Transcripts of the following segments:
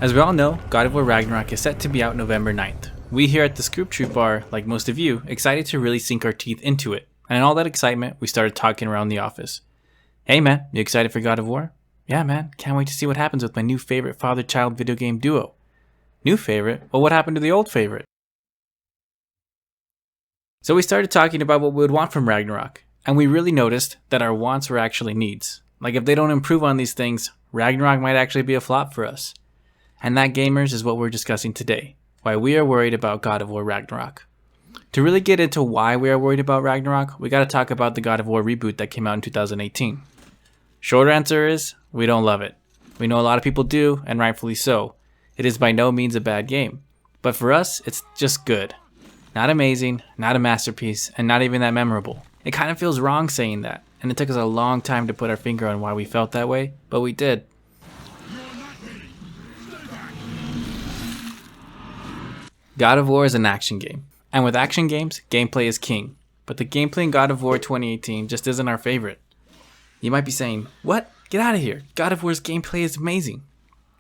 As we all know, God of War Ragnarok is set to be out November 9th. We here at the Scoop Troop are, like most of you, excited to really sink our teeth into it. And in all that excitement, we started talking around the office. Hey man, you excited for God of War? Yeah man, can't wait to see what happens with my new favorite father-child video game duo. New favorite? Well, what happened to the old favorite? So we started talking about what we would want from Ragnarok, and we really noticed that our wants were actually needs. Like if they don't improve on these things, Ragnarok might actually be a flop for us. And that, gamers, is what we're discussing today, why we are worried about God of War Ragnarok. To really get into why we are worried about Ragnarok, we gotta talk about the God of War reboot that came out in 2018. Short answer is, we don't love it. We know a lot of people do, and rightfully so. It is by no means a bad game. But for us, it's just good. Not amazing, not a masterpiece, and not even that memorable. It kind of feels wrong saying that, and it took us a long time to put our finger on why we felt that way, but we did. God of War is an action game, and with action games, gameplay is king. But the gameplay in God of War 2018 just isn't our favorite. You might be saying, what? Get out of here. God of War's gameplay is amazing.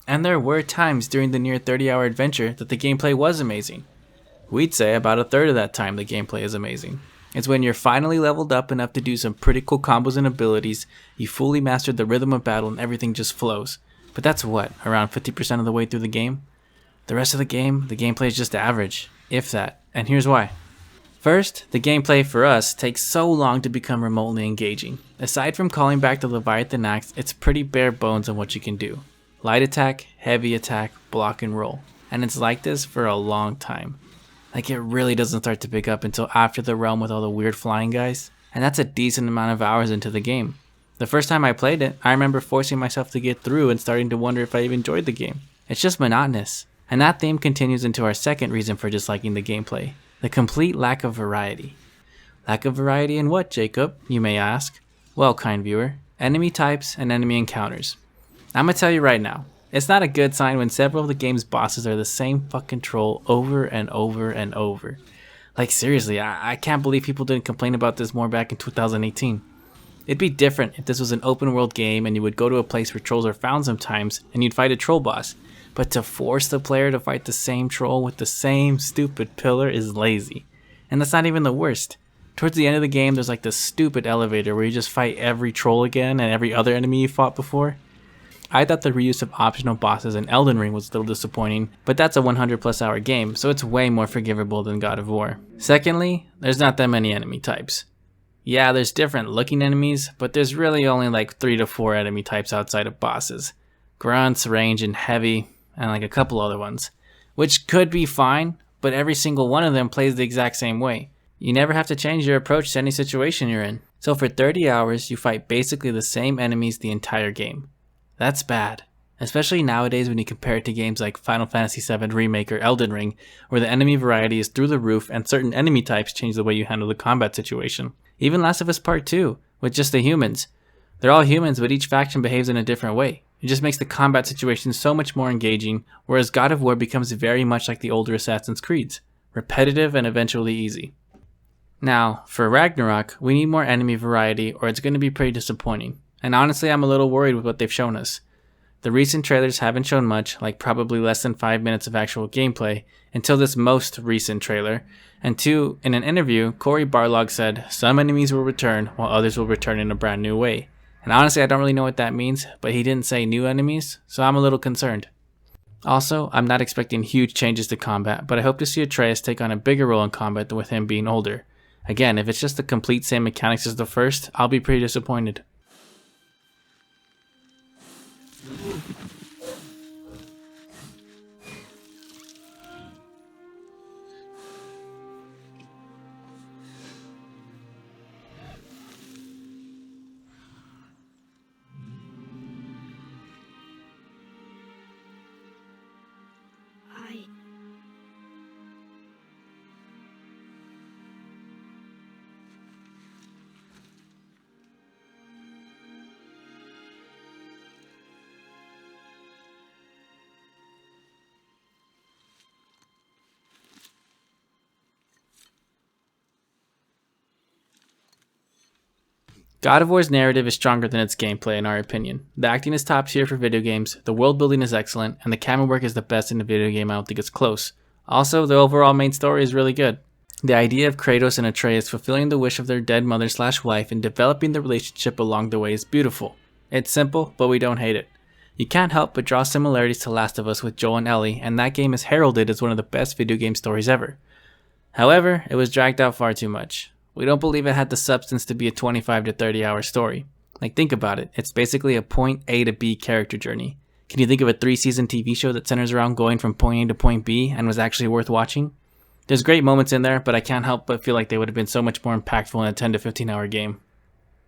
And there were times during the near 30-hour adventure that the gameplay was amazing. We'd say about a third of that time the gameplay is amazing. It's when you're finally leveled up enough to do some pretty cool combos and abilities, you fully mastered the rhythm of battle and everything just flows. But that's what, around 50% of the way through the game? The rest of the gameplay is just average, if that, and here's why. First, the gameplay for us takes so long to become remotely engaging. Aside from calling back the Leviathan Axe, it's pretty bare bones on what you can do. Light attack, heavy attack, block and roll. And it's like this for a long time. Like it really doesn't start to pick up until after the realm with all the weird flying guys. And that's a decent amount of hours into the game. The first time I played it, I remember forcing myself to get through and starting to wonder if I even enjoyed the game. It's just monotonous. And that theme continues into our second reason for disliking the gameplay. The complete lack of variety. Lack of variety in what, Jacob, you may ask? Well, kind viewer, enemy types and enemy encounters. I'm gonna tell you right now, it's not a good sign when several of the game's bosses are the same fucking troll over and over and over. Like seriously, I can't believe people didn't complain about this more back in 2018. It'd be different if this was an open world game and you would go to a place where trolls are found sometimes and you'd fight a troll boss. But to force the player to fight the same troll with the same stupid pillar is lazy. And that's not even the worst. Towards the end of the game, there's like this stupid elevator where you just fight every troll again and every other enemy you fought before. I thought the reuse of optional bosses in Elden Ring was a little disappointing, but that's a 100+ hour game, so it's way more forgivable than God of War. Secondly, there's not that many enemy types. Yeah, there's different looking enemies, but there's really only like 3 to 4 enemy types outside of bosses. Grunts, range, and heavy, and like a couple other ones, which could be fine, but every single one of them plays the exact same way. You never have to change your approach to any situation you're in. So for 30 hours, you fight basically the same enemies the entire game. That's bad, especially nowadays when you compare it to games like Final Fantasy VII Remake or Elden Ring, where the enemy variety is through the roof and certain enemy types change the way you handle the combat situation. Even Last of Us Part 2, with just the humans. They're all humans, but each faction behaves in a different way. It just makes the combat situation so much more engaging, whereas God of War becomes very much like the older Assassin's Creeds, repetitive and eventually easy. Now, for Ragnarok, we need more enemy variety or it's going to be pretty disappointing, and honestly I'm a little worried with what they've shown us. The recent trailers haven't shown much, like probably less than 5 minutes of actual gameplay, until this most recent trailer, and two, in an interview, Cory Barlog said, some enemies will return while others will return in a brand new way. And honestly, I don't really know what that means, but he didn't say new enemies, so I'm a little concerned. Also, I'm not expecting huge changes to combat, but I hope to see Atreus take on a bigger role in combat with him being older. Again, if it's just the complete same mechanics as the first, I'll be pretty disappointed. God of War's narrative is stronger than its gameplay in our opinion. The acting is top tier for video games, the world building is excellent, and the camera work is the best in a video game. I don't think it's close. Also, the overall main story is really good. The idea of Kratos and Atreus fulfilling the wish of their dead mother/wife and developing the relationship along the way is beautiful. It's simple, but we don't hate it. You can't help but draw similarities to Last of Us with Joel and Ellie, and that game is heralded as one of the best video game stories ever. However, it was dragged out far too much. We don't believe it had the substance to be a 25 to 30 hour story. Like, think about it, it's basically a point A to B character journey. Can you think of a 3-season TV show that centers around going from point A to point B and was actually worth watching? There's great moments in there, but I can't help but feel like they would have been so much more impactful in a 10 to 15 hour game.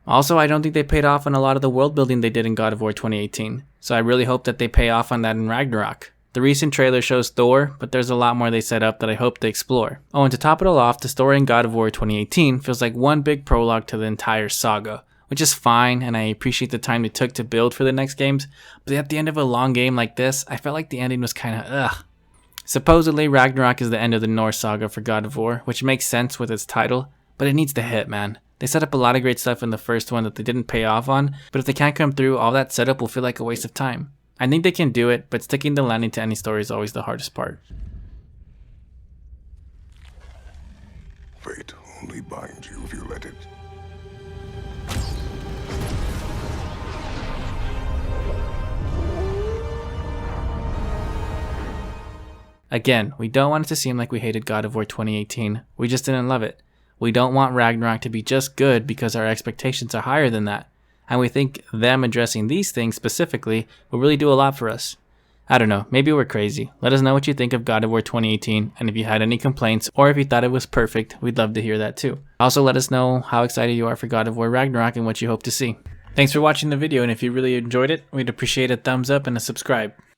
Also, I don't think they paid off on a lot of the world building they did in God of War 2018, so I really hope that they pay off on that in Ragnarok. The recent trailer shows Thor, but there's a lot more they set up that I hope they explore. Oh, and to top it all off, the story in God of War 2018 feels like one big prologue to the entire saga, which is fine, and I appreciate the time they took to build for the next games, but at the end of a long game like this, I felt like the ending was kinda ugh. Supposedly, Ragnarok is the end of the Norse saga for God of War, which makes sense with its title, but it needs to hit, man. They set up a lot of great stuff in the first one that they didn't pay off on, but if they can't come through, all that setup will feel like a waste of time. I think they can do it, but sticking the landing to any story is always the hardest part. Fate only binds you if you let it. Again, we don't want it to seem like we hated God of War 2018, we just didn't love it. We don't want Ragnarok to be just good because our expectations are higher than that, and we think them addressing these things specifically will really do a lot for us. I don't know, maybe we're crazy. Let us know what you think of God of War 2018, and if you had any complaints, or if you thought it was perfect, we'd love to hear that too. Also, let us know how excited you are for God of War Ragnarok and what you hope to see. Thanks for watching the video, and if you really enjoyed it, we'd appreciate a thumbs up and a subscribe.